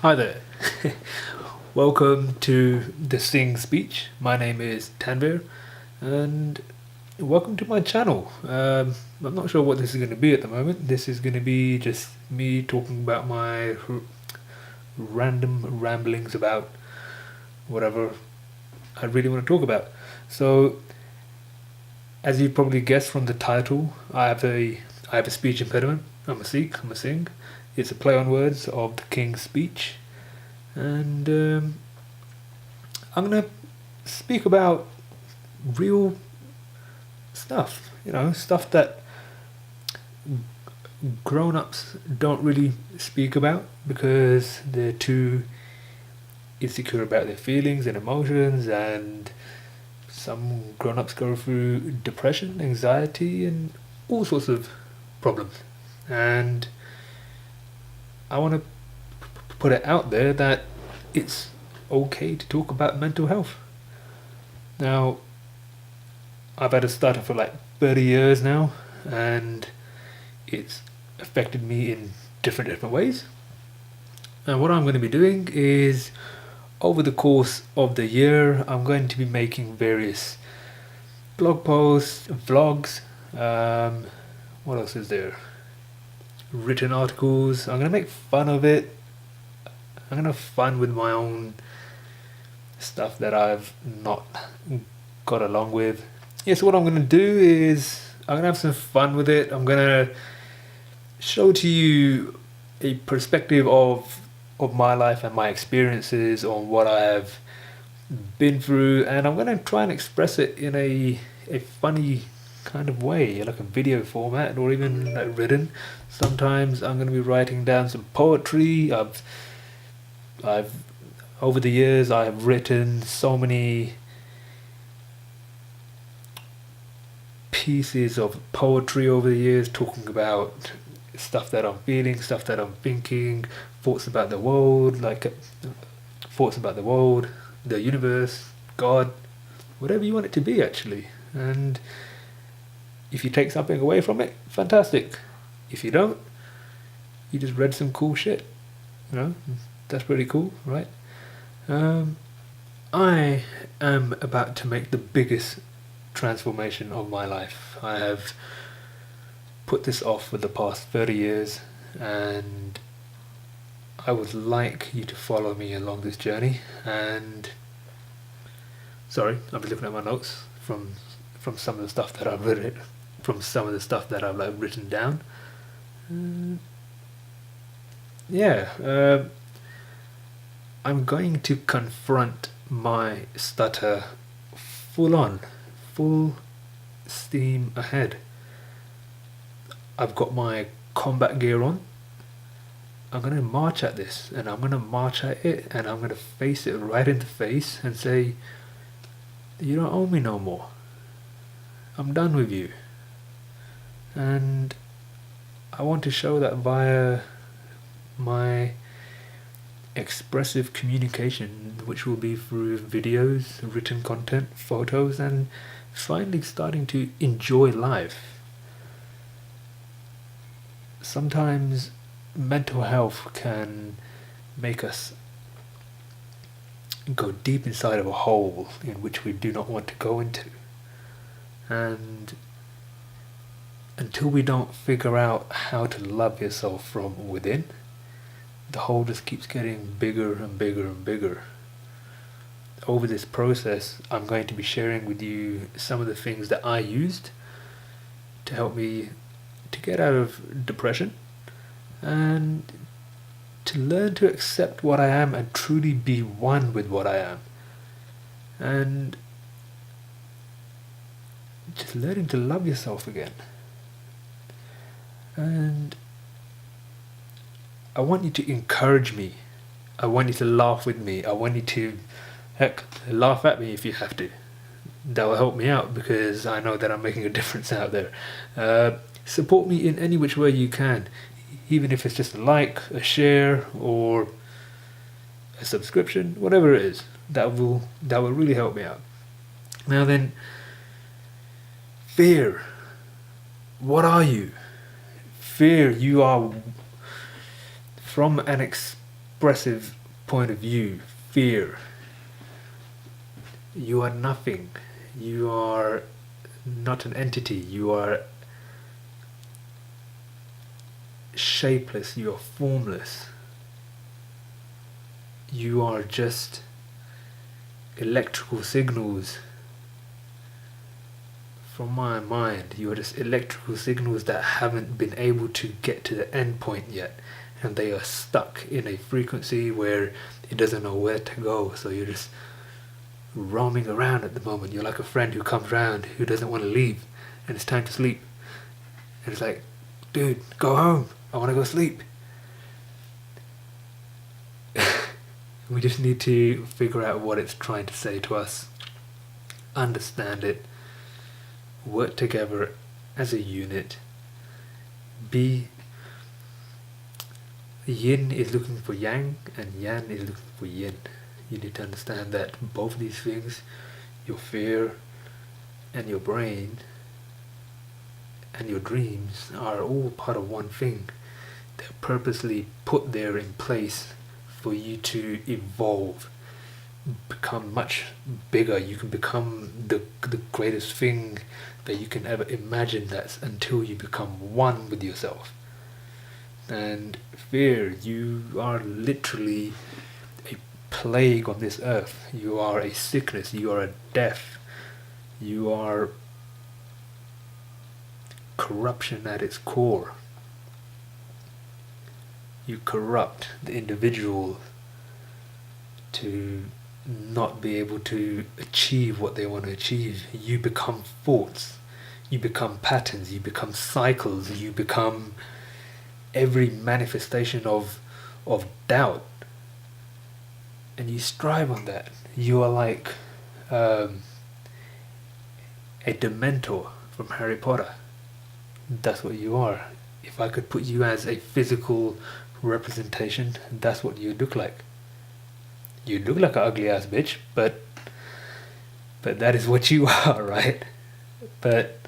Hi there. Welcome to the Singh speech. My name is Tanvir, and welcome to my channel. I'm not sure what this is going to be at the moment. This is going to be just me talking about my random ramblings about whatever I really want to talk about. So, as you probably guessed from the title, I have a speech impediment. I'm a Sikh. I'm a Singh. It's a play on words of the King's speech, and I'm gonna speak about real stuff. Stuff that grown-ups don't really speak about because they're too insecure about their feelings and emotions, and some grown-ups go through depression, anxiety, and all sorts of problems. And I want to put it out there that it's okay to talk about mental health. Now, I've had a stutter for like 30 years now, and it's affected me in different ways. And what I'm going to be doing is, over the course of the year, I'm going to be making various blog posts, vlogs. What else is there? Written articles. I'm going to make fun of it. I'm going to have fun with my own stuff that I've not got along with. Yeah, so what I'm going to do is I'm going to have some fun with it. I'm going to show to you a perspective of my life and my experiences on what I have been through, and I'm going to try and express it in a funny kind of way, like a video format or even like written. Sometimes I'm going to be writing down some poetry. I've over the years I've written so many pieces of poetry over the years, talking about stuff that I'm feeling, stuff that I'm thinking, thoughts about the world, thoughts about the world, the universe, God, whatever you want it to be, actually. And if you take something away from it, fantastic. If you don't, you just read some cool shit. That's pretty cool, right? I am about to make the biggest transformation of my life. I have put this off for the past 30 years, and I would like you to follow me along this journey. And sorry, I'm just looking at my notes from some of the stuff that I've written, from some of the stuff that I've written down. I'm going to confront my stutter full steam ahead. I've got my combat gear on. I'm going to march at this, and I'm going to march at it, and I'm going to face it right in the face and say, you don't owe me no more. I'm done with you. And I want to show that via my expressive communication, which will be through videos, written content, photos, and finally starting to enjoy life. Sometimes mental health can make us go deep inside of a hole in which we do not want to go into. And until we don't figure out how to love yourself from within, the hole just keeps getting bigger and bigger and bigger. Over this process, I'm going to be sharing with you some of the things that I used to help me to get out of depression and to learn to accept what I am and truly be one with what I am. And just learning to love yourself again. And I want you to encourage me. I want you to laugh with me. I want you to, laugh at me if you have to. That will help me out because I know that I'm making a difference out there. Support me in any which way you can, even if it's just a like, a share, or a subscription, whatever it is. That will really help me out. Now then, fear. What are you? Fear. You are from an expressive point of view, fear, you are nothing. You are not an entity. You are shapeless. You are formless. You are just electrical signals from my mind. You are just electrical signals that haven't been able to get to the end point yet, and they are stuck in a frequency where it doesn't know where to go. So you're just roaming around at the moment. You're like a friend who comes round who doesn't want to leave, and it's time to sleep, and it's like, dude, go home, I want to go sleep. We just need to figure out what it's trying to say to us, understand it, work together as a unit. Be yin is looking for yang, and yang is looking for yin. You need to understand that both of these things, your fear and your brain and your dreams, are all part of one thing. They're purposely put there in place for you to evolve, become much bigger. You can become the greatest thing that you can ever imagine. That's until you become one with yourself. And fear, you are literally a plague on this earth. You are a sickness. You are a death. You are corruption at its core. You corrupt the individual to not be able to achieve what they want to achieve. You become thoughts, you become patterns, you become cycles, you become every manifestation of doubt, and you strive on that. You are like a Dementor from Harry Potter. That's what you are. If I could put you as a physical representation, that's what you look like. You look like an ugly ass bitch, but that is what you are, right? But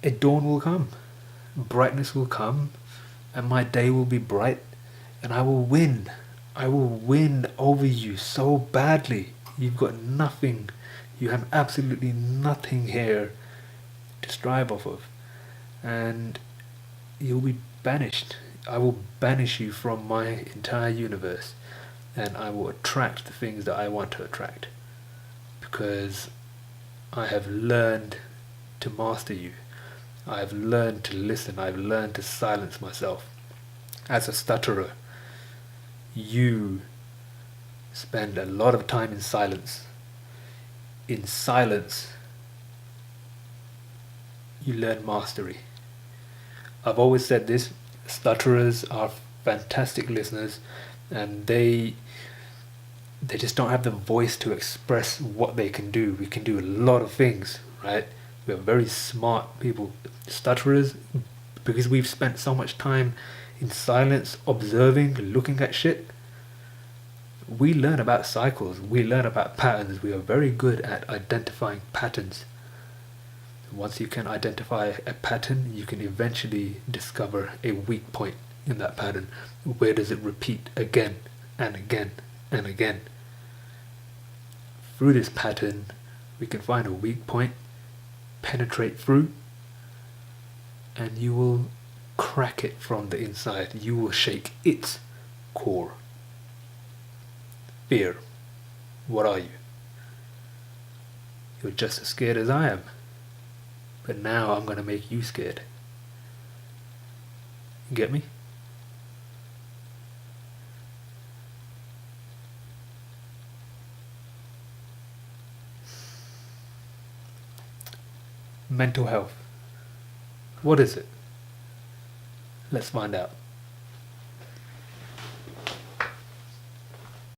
a dawn will come, brightness will come, and my day will be bright, and I will win. I will win over you so badly. You've got nothing. You have absolutely nothing here to strive off of, and you'll be banished. I will banish you from my entire universe, and I will attract the things that I want to attract, because I have learned to master you. I have learned to listen. I've learned to silence myself. As a stutterer, you spend a lot of time in silence. In silence, you learn mastery. I've always said this, stutterers are fantastic listeners, and they just don't have the voice to express what they can do. We can do a lot of things, right? We're very smart people. Stutterers, because we've spent so much time in silence, observing, looking at shit, we learn about cycles, we learn about patterns. We are very good at identifying patterns. Once you can identify a pattern, you can eventually discover a weak point in that pattern. Where does it repeat again and again and again? Through this pattern, we can find a weak point, penetrate through, and you will crack it from the inside. You will shake its core. Fear, what are you? You're just as scared as I am. But now I'm going to make you scared. Get me? Mental health. What is it? Let's find out.